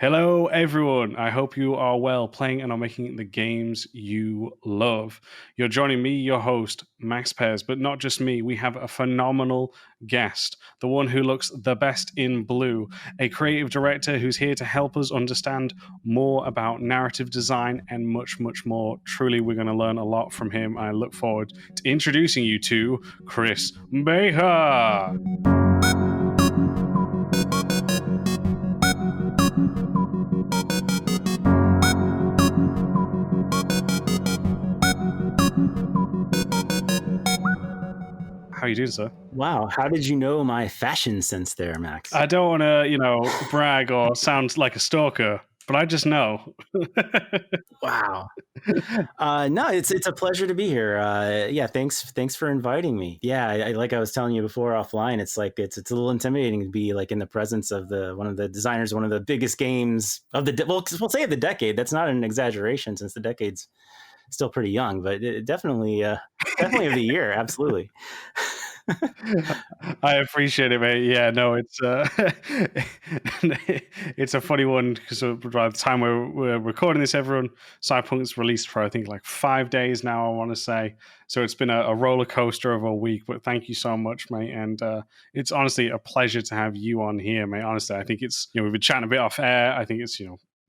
Hello, everyone. I hope you are well, playing and are making the games you love. You're joining me, your host, Max Pez, but not just me. We have a phenomenal guest, the one who looks the best in blue, a creative director who's here to help us understand more about narrative design and much, much more. Truly, we're going to learn a lot from him. I look forward to introducing you to Chris Baker. How are you doing, sir? Wow, how did you know my fashion sense there, Max? I don't want to, brag or sound like a stalker, but I just know. Wow. No, it's a pleasure to be here. Yeah, thanks for inviting me. Yeah, like I was telling you before offline, it's a little intimidating to be like in the presence of the one of the designers, one of the biggest games of we'll say of the decade. That's not an exaggeration since the decade's still pretty young, but definitely definitely of the year, absolutely. I appreciate it, mate. Yeah, no, it's a funny one because by the time we're recording this, everyone Cyberpunk's released for I think like 5 days now. I want to say so. It's been a roller coaster of a week, but thank you so much, mate. And it's honestly a pleasure to have you on here, mate. Honestly, I think it's we've been chatting a bit off air. I think it's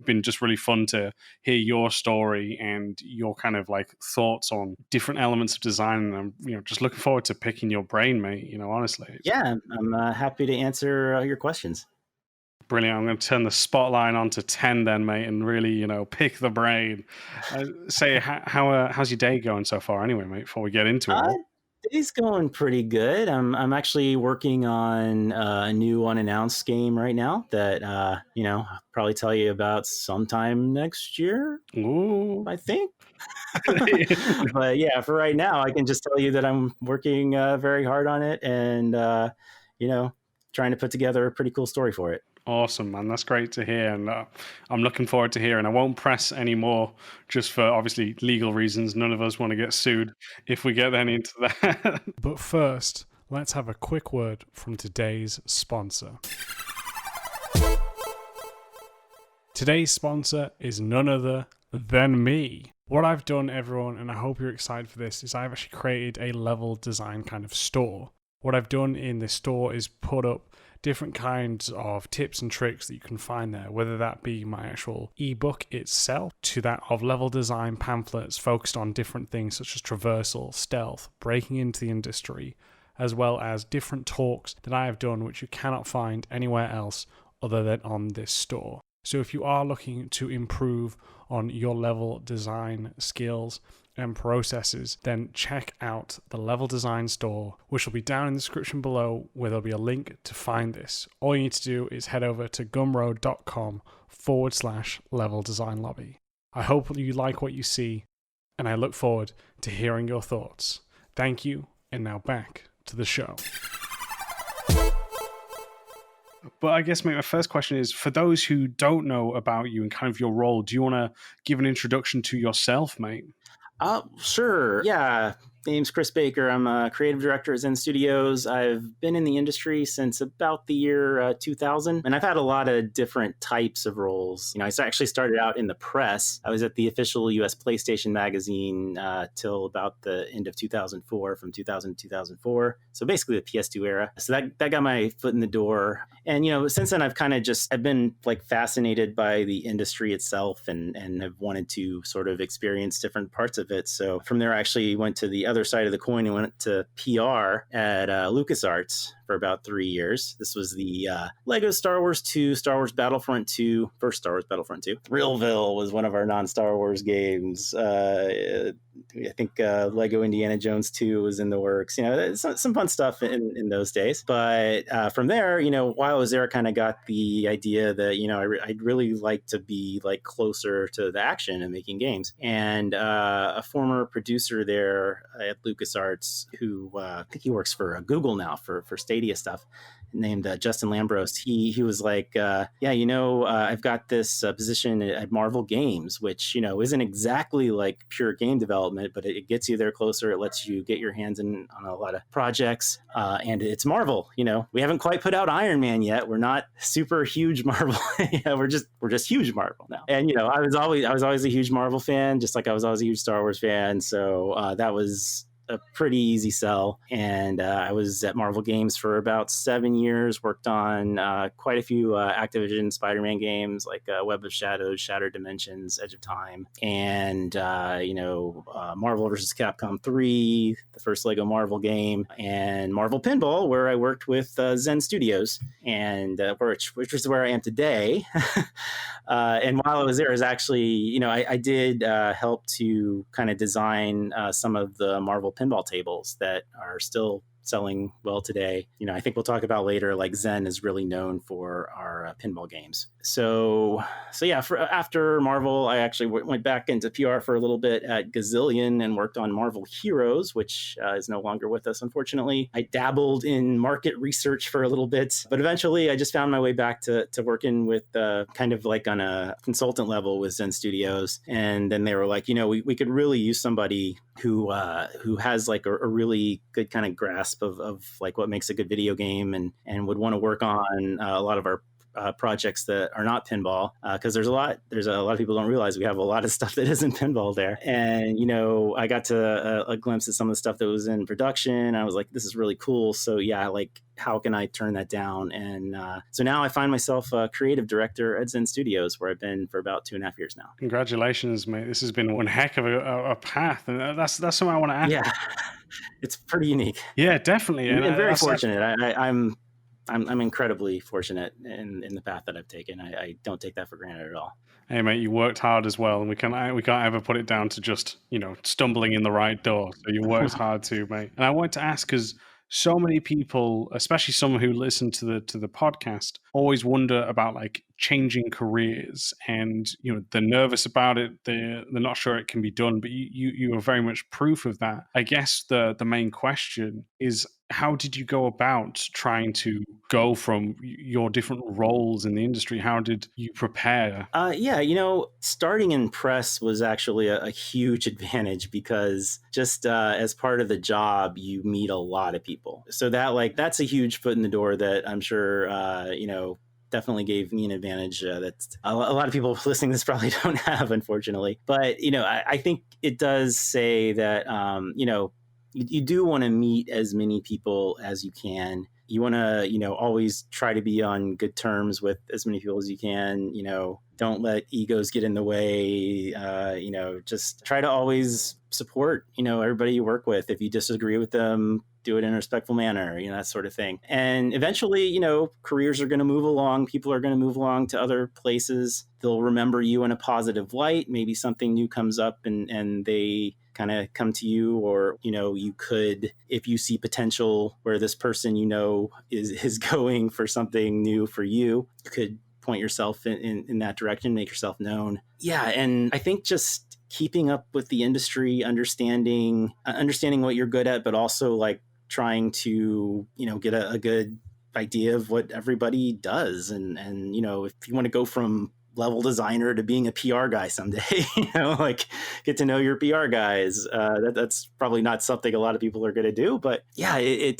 been just really fun to hear your story and your kind of like thoughts on different elements of design. And I'm just looking forward to picking your brain, mate. Honestly, Yeah, I'm happy to answer your questions. brilliant. I'm going to turn the spotlight on to 10 then, mate, and really pick the brain. Say how's your day going so far, anyway, mate? Before we get into it Uh, all. Day's going pretty good. I'm actually working on a new unannounced game right now that I'll probably tell you about sometime next year, Ooh. I think. But yeah, for right now, I can just tell you that I'm working very hard on it and you know, trying to put together a pretty cool story for it. Awesome, man. That's great to hear. And I'm looking forward to hearing. I won't press anymore just for obviously legal reasons. None of us want to get sued if we get then into that. But first, let's have a quick word from today's sponsor. Today's sponsor is none other than me. What I've done, everyone, and I hope you're excited for this, is I've actually created a level design kind of store. What I've done in this store is put up different kinds of tips and tricks that you can find there, whether that be my actual ebook itself, to that of level design pamphlets focused on different things such as traversal, stealth, breaking into the industry, as well as different talks that I have done which you cannot find anywhere else other than on this store. So if you are looking to improve on your level design skills and processes, then check out the Level Design Store, which will be down in the description below, where there'll be a link to find this. All you need to do is head over to gumroad.com/level design lobby. I hope you like what you see, and I look forward to hearing your thoughts. Thank you, and now back to the show. But I guess my first question is, for those who don't know about you and kind of your role, do you want to give an introduction to yourself, mate? Sure. Yeah. Name's Chris Baker. I'm a creative director at Zen Studios. I've been in the industry since about the year 2000, and I've had a lot of different types of roles. I actually started out in the press. I was at the official US PlayStation magazine till about the end of 2004, from 2000 to 2004. So basically the PS2 era. So that got my foot in the door. And, since then I've been like fascinated by the industry itself and have wanted to sort of experience different parts of it. So from there, I actually went to the other side of the coin and went to PR at LucasArts for about 3 years. This was the Lego Star Wars 2, Star Wars Battlefront 2, first Star Wars Battlefront 2. Thrillville was one of our non-Star Wars games. I think Lego Indiana Jones 2 was in the works. Some fun stuff in those days. But from there, while I was there, I kind of got the idea that, I'd really like to be like closer to the action and making games. And a former producer there at LucasArts, who I think he works for Google now for state Stadia stuff, named Justin Lambros. He was like, I've got this position at Marvel Games, which isn't exactly like pure game development, but it gets you there closer. It lets you get your hands in on a lot of projects, and it's Marvel. We haven't quite put out Iron Man yet. We're not super huge Marvel. We're just huge Marvel now. And I was always a huge Marvel fan, just like I was always a huge Star Wars fan. So that was a pretty easy sell. And I was at Marvel Games for about 7 years, worked on quite a few Activision Spider-Man games like Web of Shadows, Shattered Dimensions, Edge of Time, and Marvel vs. Capcom 3, the first Lego Marvel game, and Marvel Pinball, where I worked with Zen Studios, and which is where I am today. And while I was there, is actually, I did help to kind of design some of the Marvel pinball tables that are still selling well today. I think we'll talk about later, like Zen is really known for our pinball games. So yeah, after Marvel, I actually went back into PR for a little bit at Gazillion and worked on Marvel Heroes, which is no longer with us, unfortunately. I dabbled in market research for a little bit, but eventually I just found my way back to working with kind of like on a consultant level with Zen Studios. And then they were like, we could really use somebody who has like a really good kind of grasp of like what makes a good video game, and would want to work on a lot of our projects that are not pinball, because there's a lot of people don't realize we have a lot of stuff that isn't pinball there. And I got to a glimpse at some of the stuff that was in production. I was like, this is really cool. So yeah, like, how can I turn that down? And so now I find myself a creative director at Zen Studios, where I've been for about 2.5 years now. Congratulations, mate. This has been one heck of a path, and that's something I want to ask. Yeah, it's pretty unique. Yeah, definitely. And very fortunate. I'm incredibly fortunate in the path that I've taken. I don't take that for granted at all. Hey, mate, you worked hard as well, and we can't ever put it down to just stumbling in the right door. So you worked hard too, mate. And I wanted to ask, because so many people, especially someone who listen to the podcast, always wonder about like changing careers, and they're nervous about it. They're not sure it can be done, but you are very much proof of that. I guess the main question is, how did you go about trying to go from your different roles in the industry? How did you prepare? Starting in press was actually a huge advantage, because just as part of the job, you meet a lot of people. So that's a huge foot in the door that I'm sure, definitely gave me an advantage that a lot of people listening to this probably don't have, unfortunately. But, I think it does say that, you do want to meet as many people as you can. You want to, always try to be on good terms with as many people as you can. Don't let egos get in the way. Just try to always support, everybody you work with. If you disagree with them, do it in a respectful manner, that sort of thing. And eventually, careers are going to move along. People are going to move along to other places. They'll remember you in a positive light. Maybe something new comes up and they kind of come to you, or you could, if you see potential where this person is going for something new for you, you could point yourself in that direction, make yourself known. Yeah, and I think just keeping up with the industry, understanding what you're good at, but also like trying to get a good idea of what everybody does, and if you want to go from level designer to being a PR guy someday, like get to know your PR guys. That's probably not something a lot of people are going to do, but yeah, I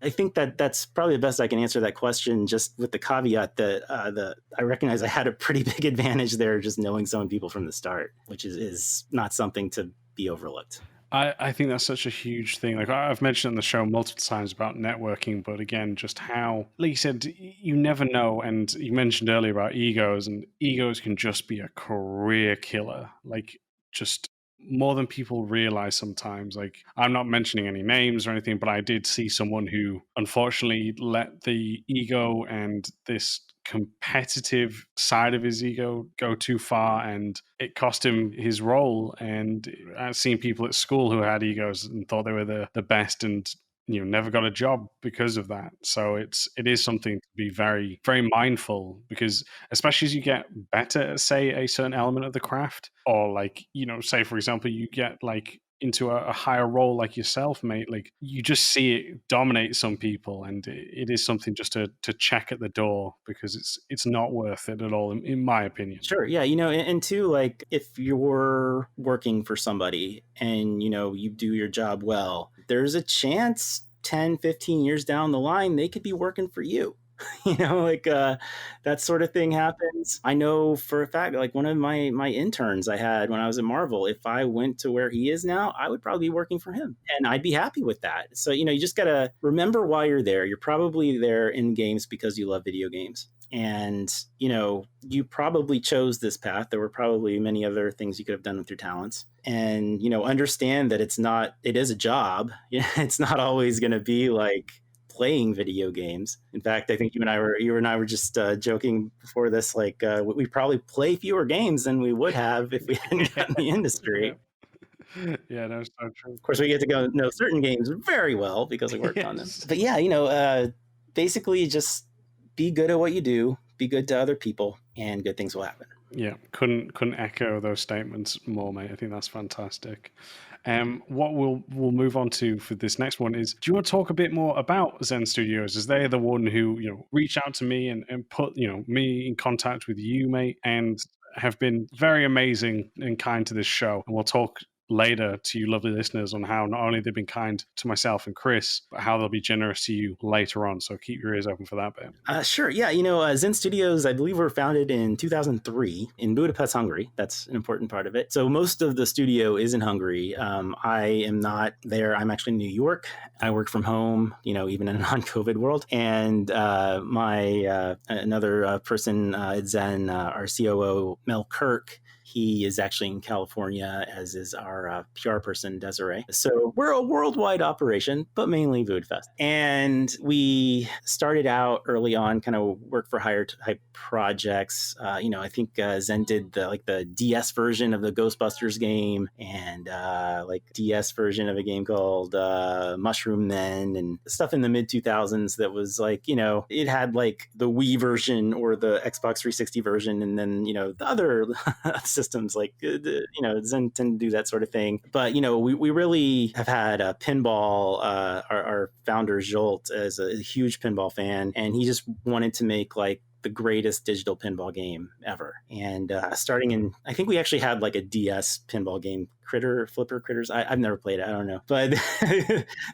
think that's probably the best I can answer that question, just with the caveat that I recognize I had a pretty big advantage there, just knowing some people from the start, which is not something to be overlooked. I think that's such a huge thing. Like I've mentioned on the show multiple times about networking, but again, just how, like you said, you never know. And you mentioned earlier about egos, and egos can just be a career killer. Like just more than people realize sometimes. Like I'm not mentioning any names or anything, but I did see someone who unfortunately let the ego and this competitive side of his ego go too far, and it cost him his role. And I've seen people at school who had egos and thought they were the best, and never got a job because of that. So it is something to be very, very mindful, because especially as you get better at, say, a certain element of the craft, or like say for example you get like into a higher role like yourself, mate, like you just see it dominate some people, and it is something just to check at the door, because it's not worth it at all, in my opinion. Sure. Yeah. And two, like if you're working for somebody and, you do your job well, there's a chance 10, 15 years down the line, they could be working for you. That sort of thing happens. I know for a fact, like one of my interns I had when I was at Marvel, if I went to where he is now, I would probably be working for him and I'd be happy with that. So, you just got to remember why you're there. You're probably there in games because you love video games. And, you probably chose this path. There were probably many other things you could have done with your talents. And, understand that it is a job. It's not always going to be like playing video games. In fact, I think you and I were just joking before this, like we probably play fewer games than we would have if we hadn't gotten the industry. Yeah, that's so true. Of course, we get to go know certain games very well because we worked on them. But yeah, basically just be good at what you do, be good to other people, and good things will happen. Yeah, couldn't echo those statements more, mate. I think that's fantastic. What we'll move on to for this next one is, do you want to talk a bit more about Zen Studios, as they're the one who reached out to me and put me in contact with you, mate, and have been very amazing and kind to this show. And we'll talk later to you lovely listeners on how not only they've been kind to myself and Chris, but how they'll be generous to you later on. So keep your ears open for that bit. Sure. Yeah. Zen Studios, I believe, were founded in 2003 in Budapest, Hungary. That's an important part of it. So most of the studio is in Hungary. I am not there. I'm actually in New York. I work from home, even in a non-COVID world. And my another person at Zen, our COO, Mel Kirk, he is actually in California, as is our PR person, Desiree. So we're a worldwide operation, but mainly Budapest. And we started out early on, kind of work for hire type projects. I think Zen did the DS version of the Ghostbusters game, and DS version of a game called Mushroom Men, and stuff in the mid 2000s that was it had like the Wii version or the Xbox 360 version, and then the other systems Zen tend to do that sort of thing. But we really have had Pinball. Our founder Jolt is a huge pinball fan, and he just wanted to make like the greatest digital pinball game ever. And starting in, I think we actually had like a DS pinball game, Flipper Critters. I've never played it. I don't know. But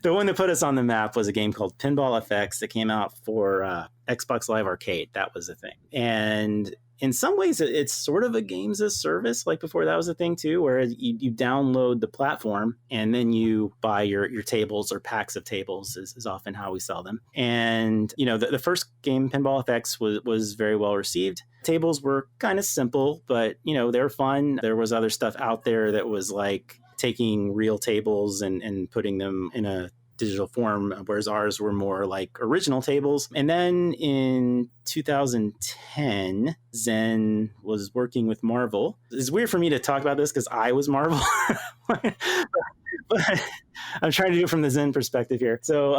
the one that put us on the map was a game called Pinball FX that came out for Xbox Live Arcade. That was a thing. And in some ways, it's sort of a games as service, like before that was a thing too, where you download the platform and then you buy your tables or packs of tables is often how we sell them. And, the first game, Pinball FX, was very well received. Tables were kind of simple, but, they were fun. There was other stuff out there that was like taking real tables and putting them in a digital form, whereas ours were more like original tables. And then in 2010, Zen was working with Marvel. It's weird for me to talk about this because I was Marvel, but I'm trying to do it from the Zen perspective here. So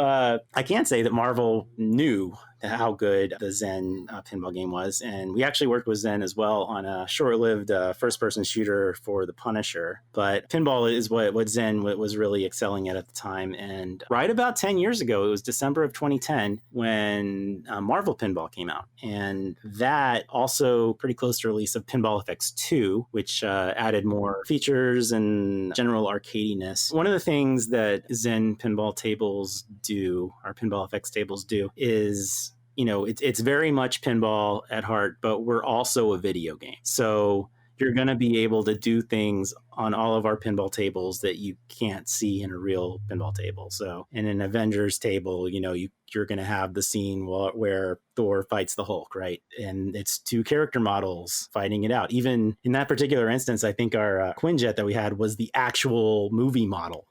I can say that Marvel knew how good the Zen pinball game was. And we actually worked with Zen as well on a short-lived first-person shooter for The Punisher. But pinball is what Zen was really excelling at the time. And right about 10 years ago, it was December of 2010, when Marvel Pinball came out. And that also pretty close to release of Pinball FX 2, which added more features and general arcadiness. One of the things that Zen pinball tables do, our Pinball FX tables do, is it's very much pinball at heart, but we're also a video game. So you're going to be able to do things on all of our pinball tables that you can't see in a real pinball table. So in an Avengers table, you're going to have the scene where Thor fights the Hulk, right? And it's two character models fighting it out. Even in that particular instance, I think our Quinjet that we had was the actual movie model.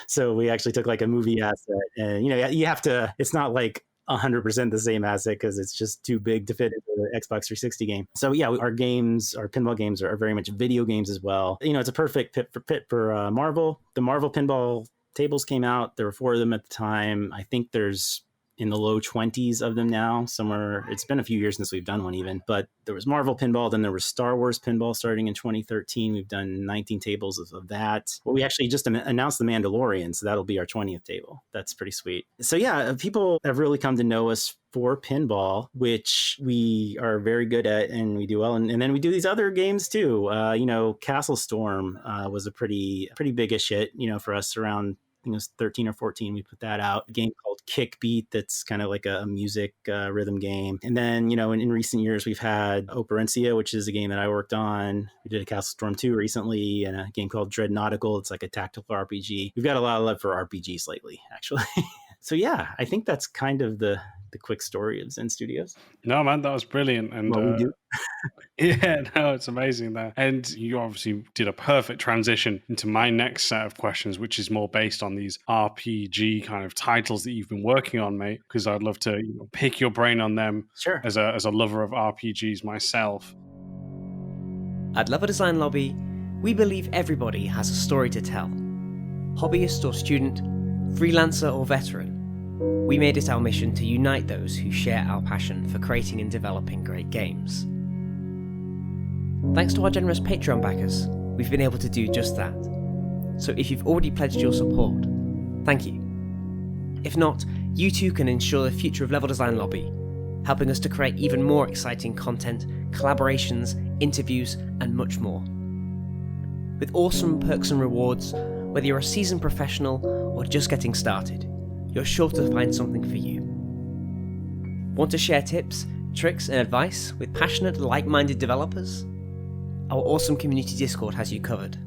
So we actually took like a movie asset, and you have to, it's not like 100% the same asset because it's just too big to fit into the Xbox 360 game. So yeah, our pinball games are very much video games as well. It's a perfect fit for Marvel. The Marvel pinball tables came out. There were 4 of them at the time. I think there's in the low 20s of them now. Somewhere, it's been a few years since we've done one even, but there was Marvel Pinball, then there was Star Wars Pinball starting in 2013. We've done 19 tables of that. Well, we actually just announced The Mandalorian, so that'll be our 20th table. That's pretty sweet. So yeah, people have really come to know us for pinball, which we are very good at and we do well. And then we do these other games too. Castle Storm was a pretty big-ish hit, for us around, I think it was 13 or 14. We put that out. A game called Kick Beat that's kind of like a music rhythm game. And then, in recent years, we've had Operencia, which is a game that I worked on. We did a Castle Storm 2 recently, and a game called Dreadnautical. It's like a tactical RPG. We've got a lot of love for RPGs lately, actually. So yeah, I think that's kind of the quick story of Zen Studios. No, man, that was brilliant. And we do. Yeah, no, it's amazing there. And you obviously did a perfect transition into my next set of questions, which is more based on these RPG kind of titles that you've been working on, mate, because I'd love to pick your brain on them. Sure. As a lover of RPGs myself. At Level Design Lobby, we believe everybody has a story to tell. Hobbyist or student, freelancer or veteran, we made it our mission to unite those who share our passion for creating and developing great games. Thanks to our generous Patreon backers, we've been able to do just that. So if you've already pledged your support, thank you. If not, you too can ensure the future of Level Design Lobby, helping us to create even more exciting content, collaborations, interviews, and much more. With awesome perks and rewards, whether you're a seasoned professional or just getting started, you're sure to find something for you. Want to share tips, tricks, and advice with passionate, like-minded developers? Our awesome community Discord has you covered.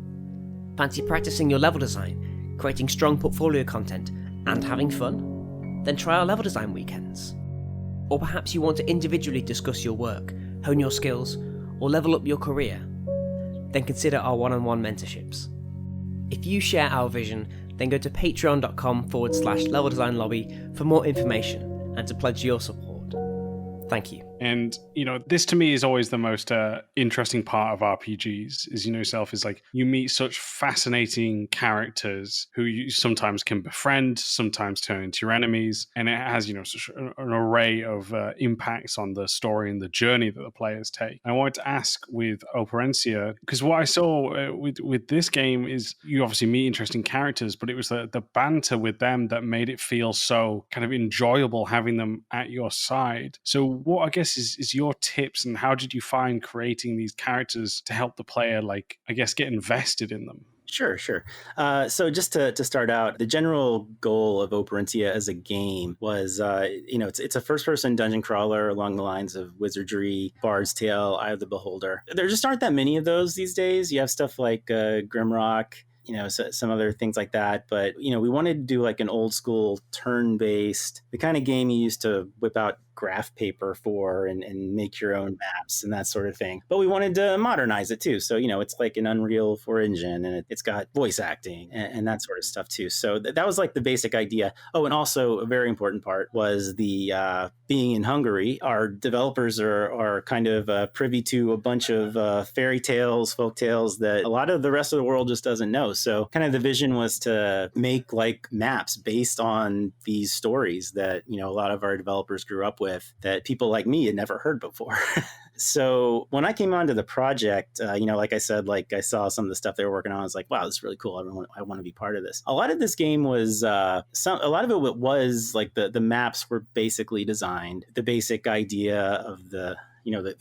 Fancy practicing your level design, creating strong portfolio content, and having fun? Then try our level design weekends. Or perhaps you want to individually discuss your work, hone your skills, or level up your career? Then consider our one-on-one mentorships. If you share our vision, then go to patreon.com/Level Design Lobby for more information and to pledge your support. Thank you. And, this to me is always the most interesting part of RPGs, is, yourself, is like you meet such fascinating characters who you sometimes can befriend, sometimes turn into your enemies. And it has, such an array of impacts on the story and the journey that the players take. And I wanted to ask with Operencia, because what I saw with this game is you obviously meet interesting characters, but it was the banter with them that made it feel so kind of enjoyable having them at your side. So what I guess is your tips, and how did you find creating these characters to help the player, get invested in them? Sure. So just to start out, the general goal of Operencia as a game was, it's a first-person dungeon crawler along the lines of Wizardry, Bard's Tale, Eye of the Beholder. There just aren't that many of those these days. You have stuff like Grimrock, some other things like that. But, we wanted to do like an old school turn-based, the kind of game you used to whip out graph paper for and make your own maps and that sort of thing. But we wanted to modernize it too. So, it's like an Unreal 4 engine, and it's got voice acting and that sort of stuff too. So that was like the basic idea. Oh, and also a very important part was the being in Hungary, our developers are kind of privy to a bunch of fairy tales, folk tales that a lot of the rest of the world just doesn't know. So kind of the vision was to make like maps based on these stories that, a lot of our developers grew up with that people like me had never heard before. So when I came onto the project, like I said, like I saw some of the stuff they were working on. I was like, wow, this is really cool. I want to be part of this. A lot of this game was, a lot of it was like the maps were basically designed. The basic idea of the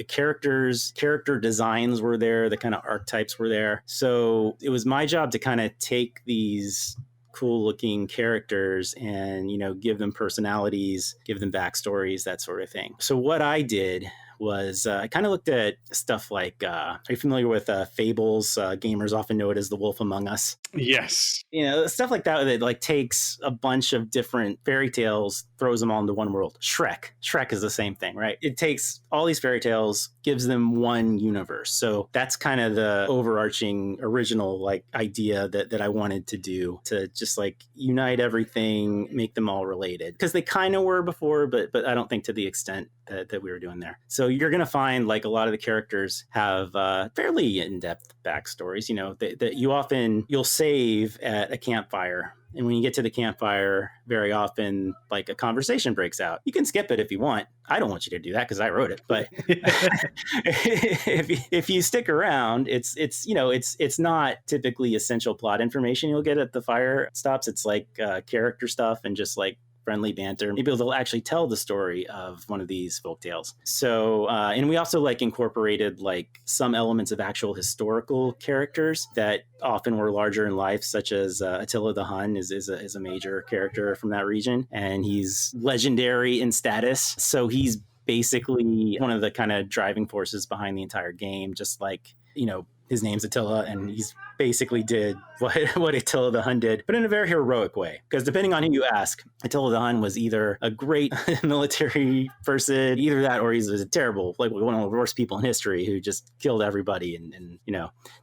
character designs were there. The kind of archetypes were there. So it was my job to kind of take these cool looking characters and, give them personalities, give them backstories, that sort of thing. So what I did was I kind of looked at stuff like, are you familiar with Fables? Gamers often know it as The Wolf Among Us. Yes. Stuff like that like takes a bunch of different fairy tales, throws them all into one world. Shrek is the same thing, right? It takes all these fairy tales, gives them one universe. So that's kind of the overarching original like idea that I wanted to do, to just like unite everything, make them all related, because they kind of were before, but I don't think to the extent that we were doing there. So you're going to find like a lot of the characters have fairly in-depth backstories, that you'll save at a campfire And when you get to the campfire, very often like a conversation breaks out. You can skip it if you want. I don't want you to do that because I wrote it. But if you stick around, it's not typically essential plot information you'll get at the fire stops. It's like character stuff and just like friendly banter. Maybe they'll actually tell the story of one of these folktales. So, and we also like incorporated like some elements of actual historical characters that often were larger in life, such as Attila the Hun is a major character from that region, and he's legendary in status. So he's basically one of the kind of driving forces behind the entire game, just like, his name's Attila, and he's basically did what Attila the Hun did, but in a very heroic way. Because depending on who you ask, Attila the Hun was either a great military person, either that, or he's a terrible, like one of the worst people in history who just killed everybody. And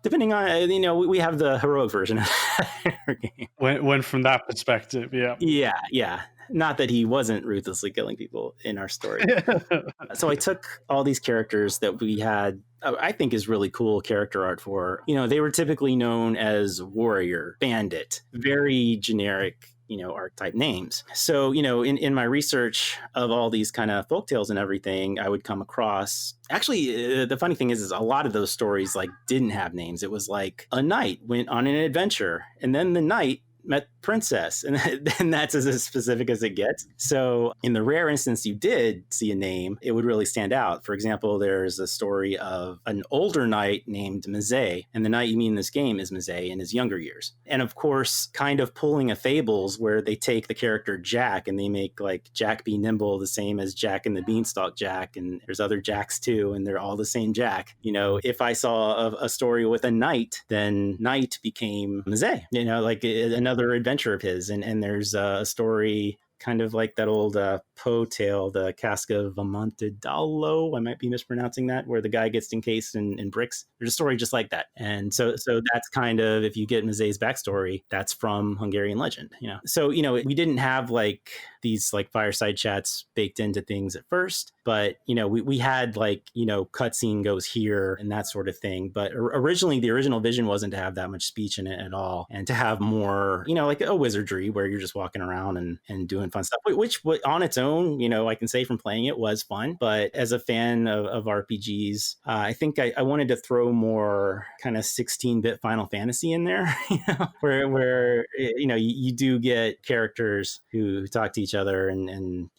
depending on, we have the heroic version of our game. When from that perspective, yeah. Yeah. Not that he wasn't ruthlessly killing people in our story. So I took all these characters that we had, I think is really cool character art for. They were typically known as warrior, bandit, very generic, archetype names. So, in my research of all these kind of folktales and everything, I would come across, actually, the funny thing is a lot of those stories like didn't have names. It was like a knight went on an adventure, and then the knight met princess, and then that's as specific as it gets. So in the rare instance you did see a name, it would really stand out. For example, there's a story of an older knight named Mazet, and the knight you meet in this game is Mazet in his younger years. And of course, kind of pulling a Fables where they take the character Jack and they make like Jack be nimble the same as Jack and the Beanstalk Jack, and there's other Jacks too, and they're all the same Jack. If I saw a story with a knight, then knight became Mazet, like another adventure of his. And there's a story kind of like that old Poe tale, the Cask of Amontillado. I might be mispronouncing that, where the guy gets encased in bricks. There's a story just like that. And so that's kind of, if you get Mazet's backstory, that's from Hungarian legend, So, we didn't have like these like fireside chats baked into things at first, but, we had like, cutscene goes here and that sort of thing. But originally, the original vision wasn't to have that much speech in it at all, and to have more, like a wizardry where you're just walking around and doing fun stuff, which on its own, I can say from playing it was fun. But as a fan of RPGs, I think I wanted to throw more kind of 16-bit Final Fantasy in there, where you do get characters who talk to each other and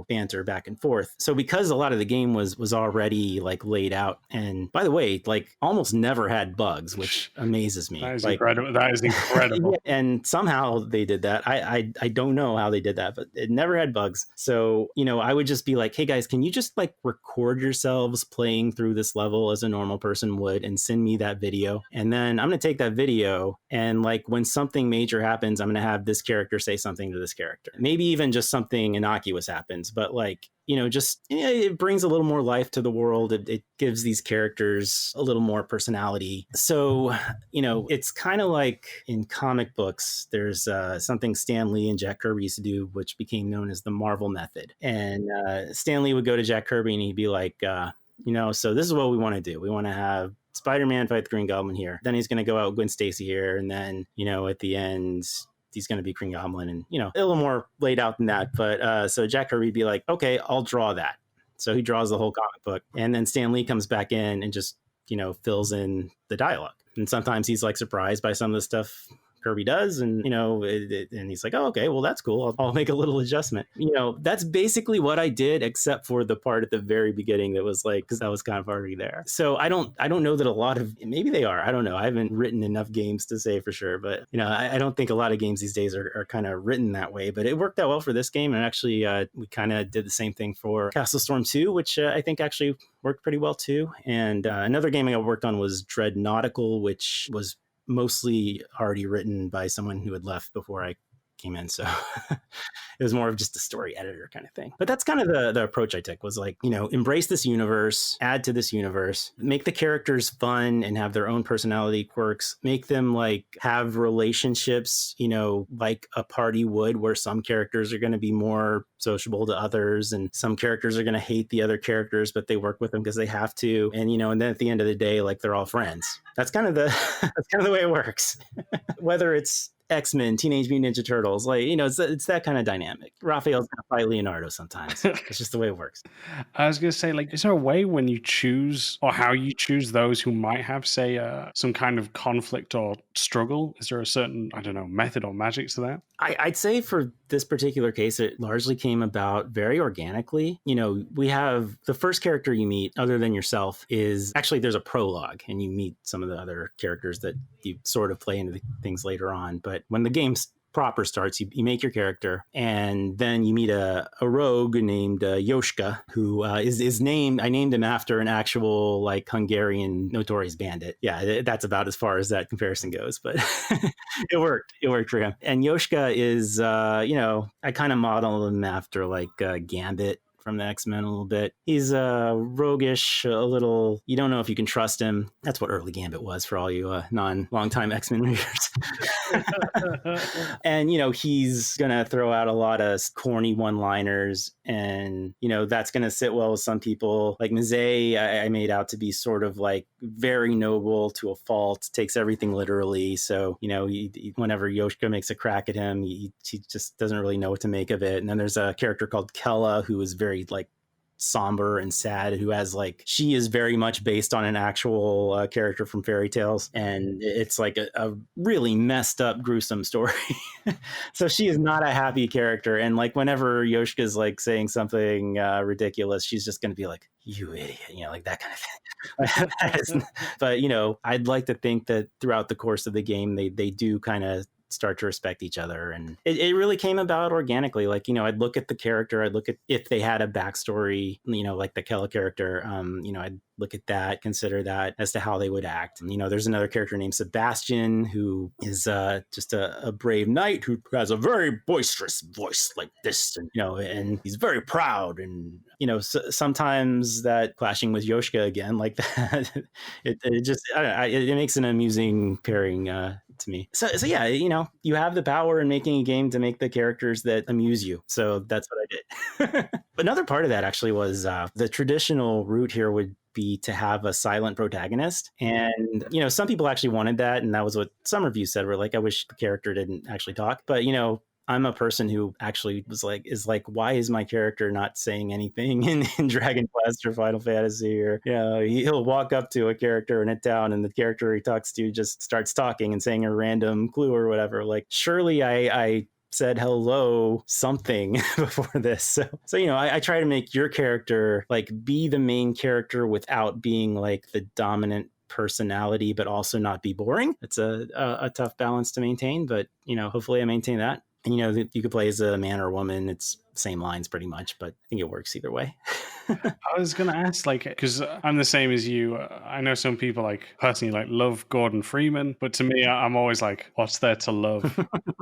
banter back and forth. So because a lot of the game was already like laid out, and by the way, like almost never had bugs, which amazes me. That is like, incredible. That is incredible. And somehow they did that. I don't know how they did that, but it never had bugs. So, I would just be like, hey guys, can you just like record yourselves playing through this level as a normal person would and send me that video? And then I'm going to take that video, and like when something major happens, I'm going to have this character say something to this character. Maybe even just something innocuous happens, but like, it brings a little more life to the world. It gives these characters a little more personality. So, it's kind of like in comic books, there's something Stan Lee and Jack Kirby used to do, which became known as the Marvel method. And Stan Lee would go to Jack Kirby and he'd be like, so this is what we want to do. We want to have Spider-Man fight the Green Goblin here. Then he's going to go out with Gwen Stacy here. And then, at the end, he's going to be Green Goblin, and, a little more laid out than that. But so Jack Kirby would be like, okay, I'll draw that. So he draws the whole comic book, and then Stan Lee comes back in and just, fills in the dialogue. And sometimes he's like surprised by some of the stuff Kirby does, and and he's like, oh, okay, well, that's cool, I'll make a little adjustment. That's basically what I did, except for the part at the very beginning that was like, because that was kind of already there. So I don't know that a lot of, maybe they are, I don't know, I haven't written enough games to say for sure, but I don't think a lot of games these days are kind of written that way. But it worked out well for this game, and actually we kind of did the same thing for Castle Storm 2, which I think actually worked pretty well too. And another game I worked on was Dreadnautical, which was mostly already written by someone who had left before I came in. So it was more of just a story editor kind of thing. But that's kind of the approach I took, was like, embrace this universe, add to this universe, make the characters fun and have their own personality quirks, make them like have relationships, like a party would, where some characters are going to be more sociable to others, and some characters are going to hate the other characters, but they work with them because they have to. And, and then at the end of the day, like they're all friends. That's kind of the way it works. Whether it's X-Men, Teenage Mutant Ninja Turtles. Like, it's that kind of dynamic. Raphael's going to fight Leonardo sometimes. It's just the way it works. I was going to say, like, is there a way when you choose or how you choose those who might have, say, some kind of conflict or struggle? Is there a certain, I don't know, method or magic to that? I'd say for this particular case, it largely came about very organically. We have the first character you meet, other than yourself, is actually there's a prologue, and you meet some of the other characters that you sort of play into the things later on. But when the game's proper starts, you make your character, and then you meet a rogue named Yoshka, who is named, I named him after an actual like Hungarian notorious bandit. Yeah, that's about as far as that comparison goes, but it worked for him. And Yoshka is I kind of modeled him after like Gambit from the X-Men a little bit. He's roguish, a little, you don't know if you can trust him. That's what early Gambit was for all you long-time X-Men readers. And, he's going to throw out a lot of corny one-liners, and, that's going to sit well with some people. Like Mizé, I made out to be sort of like very noble to a fault, takes everything literally. So, whenever Yoshka makes a crack at him, he just doesn't really know what to make of it. And then there's a character called Kella, who is very like somber and sad, who has like, she is very much based on an actual character from fairy tales, and it's like a really messed up, gruesome story. So she is not a happy character, and like whenever Yoshka's like saying something ridiculous, she's just going to be like, you idiot, like that kind of thing. But I'd like to think that throughout the course of the game they do kind of start to respect each other, and it really came about organically. Like, I'd look at the character, I'd look at if they had a backstory, like the Kella character, I'd look at that, consider that as to how they would act. And, there's another character named Sebastian, who is just a brave knight who has a very boisterous voice like this, and and he's very proud, and sometimes that clashing with Yoshka again like that, it just it makes an amusing pairing to me. So yeah, you have the power in making a game to make the characters that amuse you. So that's what I did. Another part of that actually was the traditional route here would be to have a silent protagonist. And, some people actually wanted that. And that was what some reviews said, were like, I wish the character didn't actually talk. But, I'm a person who actually is like, why is my character not saying anything in Dragon Quest or Final Fantasy? Or, he'll walk up to a character in a town, and the character he talks to just starts talking and saying a random clue or whatever. Like, surely I said hello something before this. So I try to make your character like be the main character without being like the dominant personality, but also not be boring. It's a tough balance to maintain, but hopefully I maintain that. And you could play as a man or a woman. It's same lines pretty much, but I think it works either way. I was going to ask, like, because I'm the same as you. I know some people like personally like love Gordon Freeman, but to me, I'm always like, what's there to love?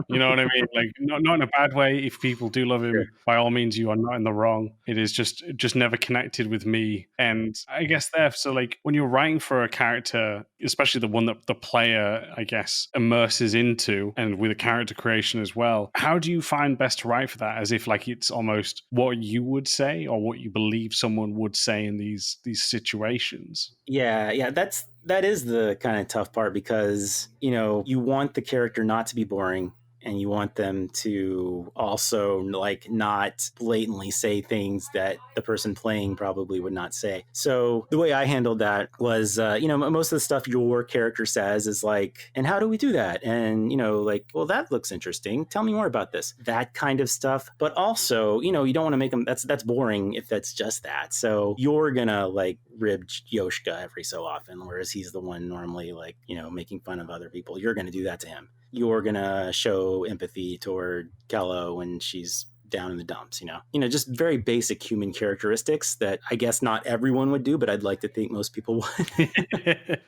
You know what I mean? Like, not in a bad way. If people do love him, sure, by all means, you are not in the wrong. It is just never connected with me. And I guess so like when you're writing for a character, especially the one that the player, I guess, immerses into, and with a character creation as well, how do you find best to write for that? As if like it's almost what you would say or what you believe someone would say in these situations. Yeah, that is the kind of tough part, because you want the character not to be boring, and you want them to also like not blatantly say things that the person playing probably would not say. So the way I handled that was, most of the stuff your character says is like, and how do we do that? And, like, well, that looks interesting. Tell me more about this. That kind of stuff. But also, you don't want to make them, that's boring if that's just that. So you're going to like rib Yoshka every so often, whereas he's the one normally like, making fun of other people. You're going to do that to him. You're going to show empathy toward Kella when she's down in the dumps, just very basic human characteristics that I guess not everyone would do, but I'd like to think most people would.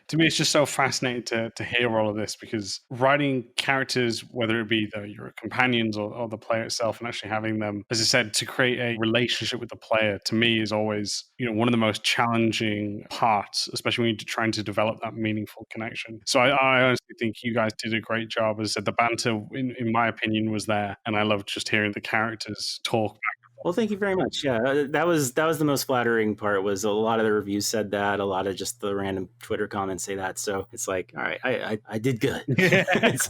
To me, it's just so fascinating to hear all of this, because writing characters, whether it be your companions or the player itself, and actually having them, as I said, to create a relationship with the player, to me is always, one of the most challenging parts, especially when you're trying to develop that meaningful connection. So I honestly think you guys did a great job. As I said, the banter, in my opinion, was there, and I loved just hearing the characters talk back and Well, thank you very much. Yeah, that was the most flattering part. Was a lot of the reviews said that, a lot of just the random Twitter comments say that. So it's like, all right, I did good. It's-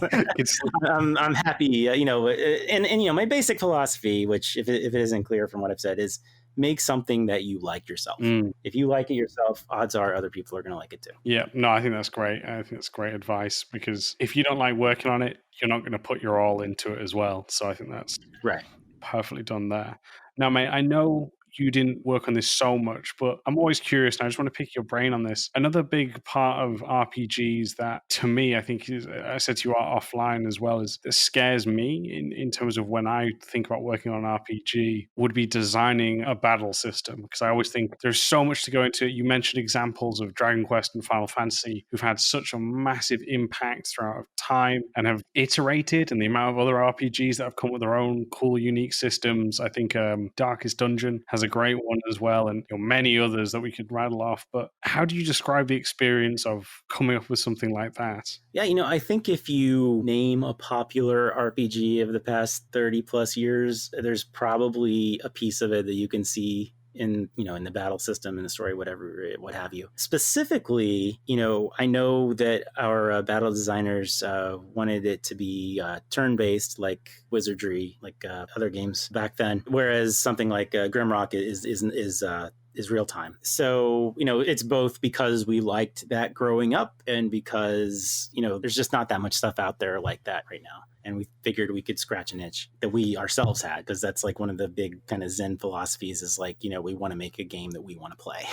I'm happy. And my basic philosophy, which if it isn't clear from what I've said, is make something that you like yourself. If you like it yourself, odds are other people are going to like it too. Yeah, no, I think that's great. I think that's great advice because if you don't like working on it, you're not going to put your all into it as well. So I think that's Right. perfectly done there. Now, mate, I know you didn't work on this so much, but I'm always curious and I just want to pick your brain on this. Another big part of RPGs that to me, I think is, I said to you offline as well, is that scares me in terms of when I think about working on an RPG would be designing a battle system. Because I always think there's so much to go into it. You mentioned examples of Dragon Quest and Final Fantasy who've had such a massive impact throughout time and have iterated, and the amount of other RPGs that have come with their own cool, unique systems. I think Darkest Dungeon has a great one as well, and many others that we could rattle off. But how do you describe the experience of coming up with something like that? Yeah, I think if you name a popular RPG of the past 30 plus years, there's probably a piece of it that you can see in the battle system, in the story, whatever, what have you. Specifically, I know that our battle designers wanted it to be turn-based, like Wizardry, like other games back then, whereas something like Grimrock is real time. So, it's both because we liked that growing up and because, there's just not that much stuff out there like that right now. And we figured we could scratch an itch that we ourselves had, because that's like one of the big kind of Zen philosophies is like, we want to make a game that we want to play.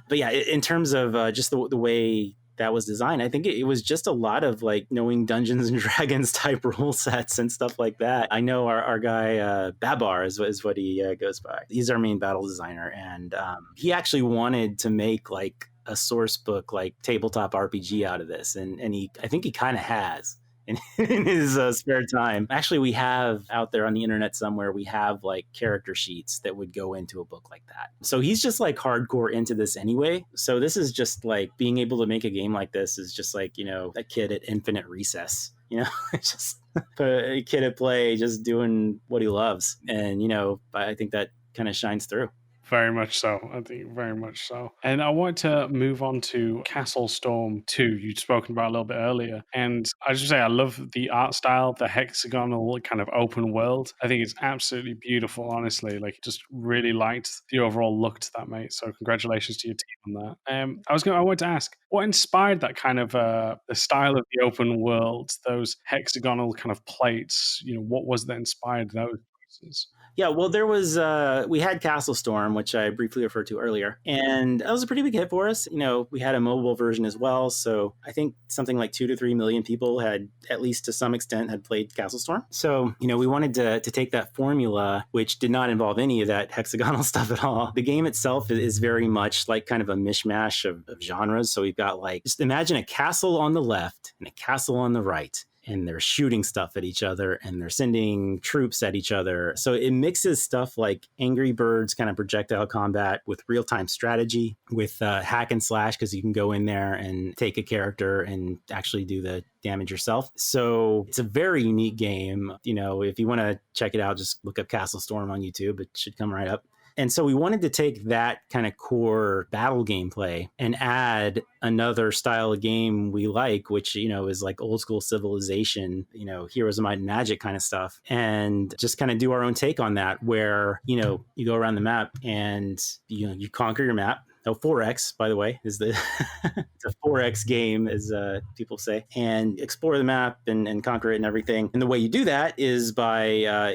But yeah, in terms of just the way that was designed, I think it was just a lot of like knowing Dungeons and Dragons type rule sets and stuff like that. I know our guy Babar is what he goes by. He's our main battle designer, and he actually wanted to make like a source book, like tabletop RPG out of this, and I think he kind of has. In his spare time. Actually, we have out there on the internet somewhere, we have like character sheets that would go into a book like that. So he's just like hardcore into this anyway. So this is just like being able to make a game like this is just like, a kid at Infinite Recess. Just a kid at play, just doing what he loves. And, I think that kind of shines through. Very much so. I think very much so. And I want to move on to Castle Storm 2. You'd spoken about a little bit earlier. And I just say I love the art style, the hexagonal kind of open world. I think it's absolutely beautiful, honestly. Like, just really liked the overall look to that, mate. So congratulations to your team on that. I wanted to ask, what inspired that kind of the style of the open world, those hexagonal kind of plates? What was that inspired those pieces? Yeah, well, there was, we had Castle Storm, which I briefly referred to earlier, and that was a pretty big hit for us. We had a mobile version as well, so I think something like 2 to 3 million people had, at least to some extent, had played Castle Storm. So, we wanted to take that formula, which did not involve any of that hexagonal stuff at all. The game itself is very much like kind of a mishmash of genres. So we've got like, just imagine a castle on the left and a castle on the right, and they're shooting stuff at each other and they're sending troops at each other. So it mixes stuff like Angry Birds kind of projectile combat with real-time strategy, with hack and slash, because you can go in there and take a character and actually do the damage yourself. So it's a very unique game. If you want to check it out, just look up Castle Storm on YouTube. It should come right up. And so we wanted to take that kind of core battle gameplay and add another style of game we like, which, is like old school Civilization, Heroes of Might and Magic kind of stuff, and just kind of do our own take on that, where, you go around the map and, you conquer your map. 4X, by the way, is the it's a 4X game, as people say, and explore the map and conquer it and everything. And the way you do that is by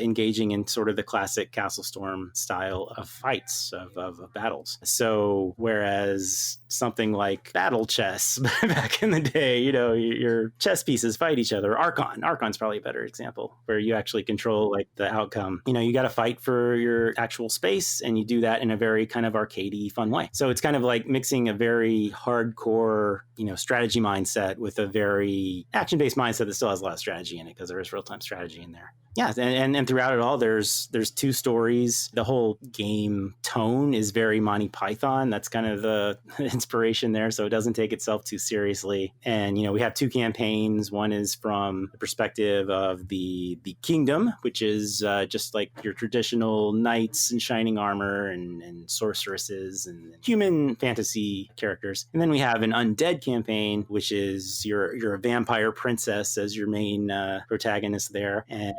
engaging in sort of the classic Castle Storm style of fights, of battles. So whereas something like Battle Chess back in the day, your chess pieces fight each other. Archon's probably a better example, where you actually control like the outcome. You got to fight for your actual space, and you do that in a very kind of arcadey, fun way. So it's it's kind of like mixing a very hardcore, strategy mindset with a very action-based mindset that still has a lot of strategy in it, because there is real-time strategy in there. Yeah, and throughout it all, there's two stories. The whole game tone is very Monty Python. That's kind of the inspiration there, so it doesn't take itself too seriously. And we have two campaigns. One is from the perspective of the kingdom, which is just like your traditional knights in shining armor and sorceresses and human fantasy characters. And then we have an undead campaign, which is you're a vampire princess as your main protagonist there, and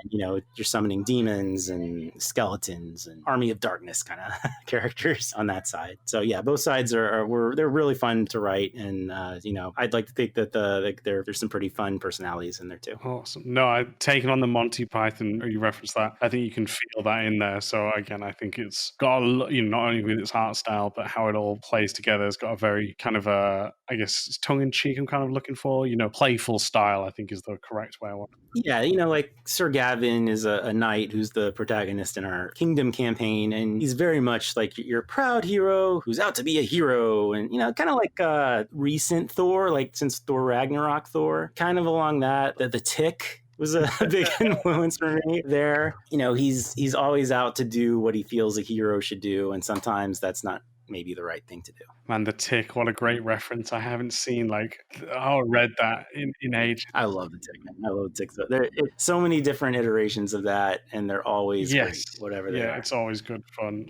you're summoning demons and skeletons and army of darkness kind of characters on that side. So yeah, both sides they're really fun to write, and I'd like to think that there's some pretty fun personalities in there too. Awesome. No, I've taken on the Monty Python, or you referenced that. I think you can feel that in there. So again, I think it's got not only with its art style, but how it all plays together. It's got a very kind of I guess tongue-in-cheek I'm kind of looking for, playful style, I think is the correct way I want. Yeah, like Sir Gavin is a knight who's the protagonist in our Kingdom campaign, and he's very much like your proud hero who's out to be a hero, and kind of like recent Thor, like since Thor Ragnarok Thor, kind of along that. The Tick was a big influence for me there. He's always out to do what he feels a hero should do, and sometimes that's not maybe the right thing to do. Man, the Tick, what a great reference. I haven't seen read that in age. I love the Tick, man. I love the Tick. There are so many different iterations of that, and they're always great, whatever they are. Yeah, it's always good fun.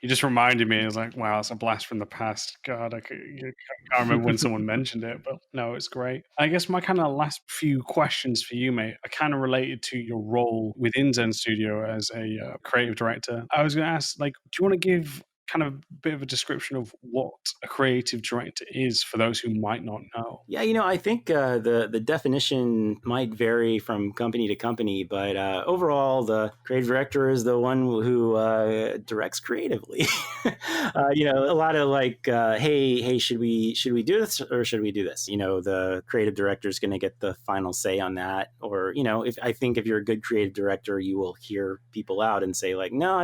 You just reminded me. It's like, wow, it's a blast from the past. God, I can't remember when someone mentioned it, but no, it's great. I guess my kind of last few questions for you, mate, are kind of related to your role within Zen Studio as a creative director. I was going to ask, do you want to give kind of a bit of a description of what a creative director is for those who might not know? Yeah, I think the definition might vary from company to company, but overall, the creative director is the one who directs creatively. A lot of hey, should we do this or should we do this? The creative director is going to get the final say on that. Or if you're a good creative director, you will hear people out and say no,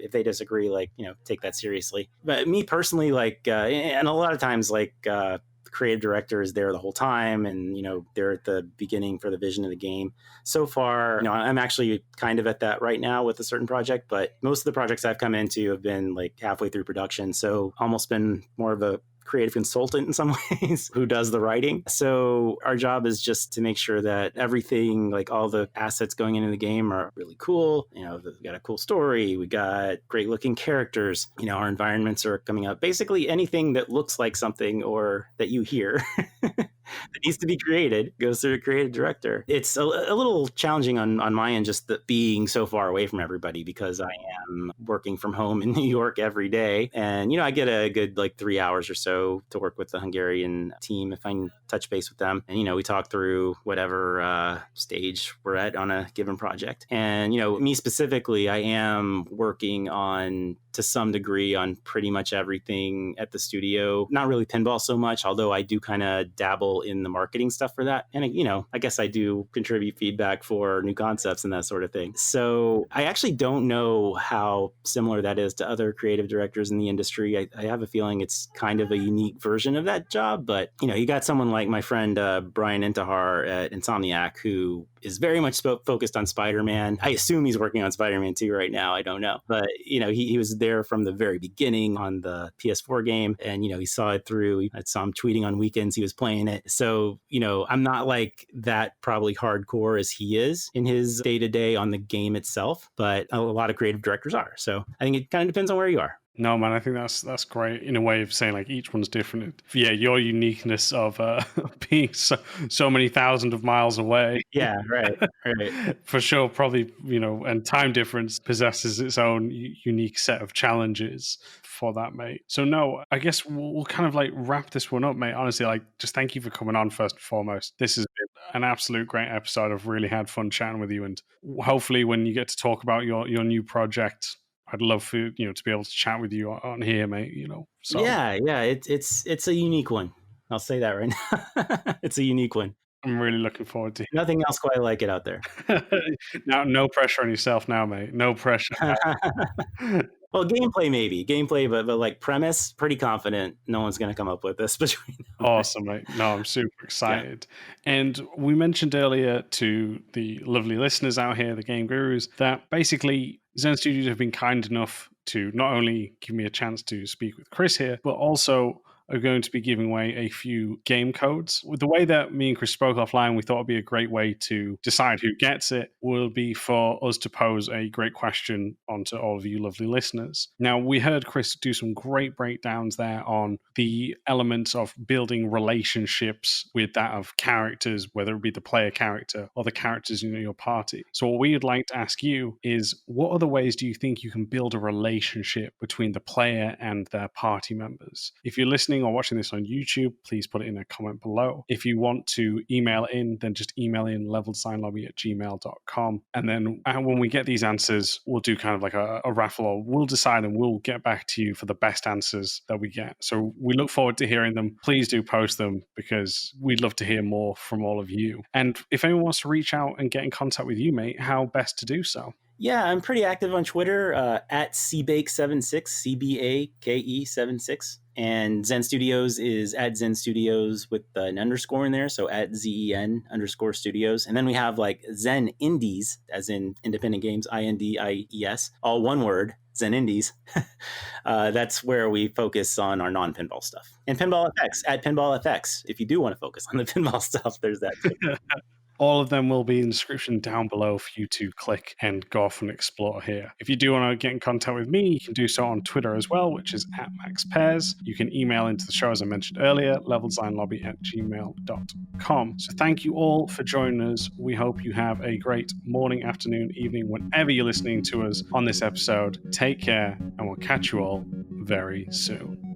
if they disagree, take that seriously. But me personally, and a lot of times the creative director is there the whole time, and they're at the beginning for the vision of the game. So far, I'm actually kind of at that right now with a certain project, but most of the projects I've come into have been halfway through production, so almost been more of a creative consultant in some ways who does the writing. So our job is just to make sure that everything, all the assets going into the game, are really cool. We got a cool story, we got great looking characters, our environments are coming up. Basically anything that looks like something or that you hear that needs to be created goes through a creative director. It's a little challenging on my end, just being so far away from everybody, because I am working from home in New York every day. And, I get a good 3 hours or so to work with the Hungarian team if I can touch base with them. And, we talk through whatever stage we're at on a given project. And, me specifically, I am working on, to some degree, on pretty much everything at the studio. Not really pinball so much, although I do kind of dabble in the marketing stuff for that. And, I guess I do contribute feedback for new concepts and that sort of thing. So I actually don't know how similar that is to other creative directors in the industry. I have a feeling it's kind of a unique version of that job. But, you got someone like my friend Brian Intihar at Insomniac, who is very much focused on Spider-Man. I assume he's working on Spider-Man 2 right now. I don't know. But, he was there from the very beginning on the PS4 game. And, he saw it through. I saw him tweeting on weekends he was playing it. So, I'm not that probably hardcore as he is in his day-to-day on the game itself. But a lot of creative directors are. So I think it kind of depends on where you are. No, man, I think that's great in a way of saying each one's different. Yeah, your uniqueness of being so many thousands of miles away. Yeah, right. For sure, probably, and time difference possesses its own unique set of challenges for that, mate. So no, I guess we'll kind of wrap this one up, mate. Honestly, just thank you for coming on first and foremost. This has been an absolute great episode. I've really had fun chatting with you, and hopefully when you get to talk about your new project, I'd love for to be able to chat with you on here, mate. So yeah, it's a unique one. I'll say that right now. It's a unique one. I'm really looking forward to it. Nothing else quite like it out there. Now, no pressure on yourself now, mate. No pressure. Well, gameplay maybe gameplay, but like premise, pretty confident no one's going to come up with this between them. Awesome, mate. No, I'm super Yeah. excited. And we mentioned earlier to the lovely listeners out here, the game gurus, that basically Zen Studios have been kind enough to not only give me a chance to speak with Chris here, but also are going to be giving away a few game codes. With the way that me and Chris spoke offline, we thought it'd be a great way to decide who gets it will be for us to pose a great question onto all of you lovely listeners. Now, we heard Chris do some great breakdowns there on the elements of building relationships with that of characters, whether it be the player character or the characters in your party. So what we would like to ask you is, what other ways do you think you can build a relationship between the player and their party members? If you're listening or watching this on YouTube, please put it in a comment below. If you want to email in, then just email in leveldesignlobby@gmail.com. And then when we get these answers, we'll do kind of like a raffle, or we'll decide and we'll get back to you for the best answers that we get. So we look forward to hearing them. Please do post them because we'd love to hear more from all of you. And if anyone wants to reach out and get in contact with you, mate, how best to do so? Yeah, I'm pretty active on Twitter at cbake76, CBAKE76. And Zen Studios is at Zen Studios with an underscore in there. So at ZEN_studios. And then we have like Zen Indies, as in independent games, INDIES, all one word, Zen Indies. That's where we focus on our non-pinball stuff. And Pinball FX, at Pinball FX. If you do want to focus on the pinball stuff, there's that too. All of them will be in the description down below for you to click and go off and explore here. If you do want to get in contact with me, you can do so on Twitter as well, which is @MaxPairs. You can email into the show, as I mentioned earlier, leveldesignlobby@gmail.com. So thank you all for joining us. We hope you have a great morning, afternoon, evening, whenever you're listening to us on this episode. Take care, and we'll catch you all very soon.